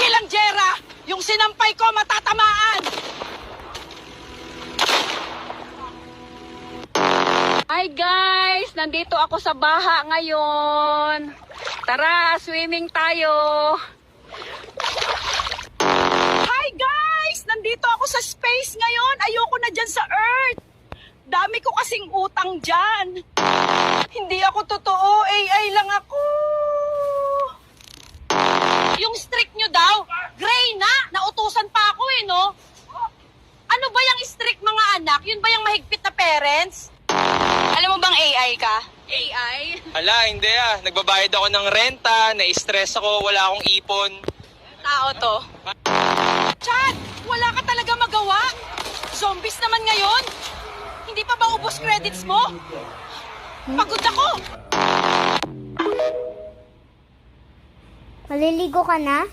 Tigil lang, Jera! Yung sinampay ko matatamaan! Hi guys! Nandito ako sa baha ngayon. Tara, swimming tayo. Hi guys! Nandito ako sa space ngayon. Ayoko na dyan sa Earth. Dami ko kasing utang dyan. Hindi ako totoo. AI lang ako. Yung streak nyo daw, gray na. Nautusan pa ako eh, no? Ano ba yung streak mga anak? Yun ba yung mahigpit na parents? Alam mo bang AI ka? AI? Ala, hindi ah. Nagbabayad ako ng renta, na-stress ako, wala akong ipon. Tao to. Chad, wala ka talaga magawa. Zombies naman ngayon. Hindi pa ba ubos credits mo? Pagod ako. Maliligo ka na?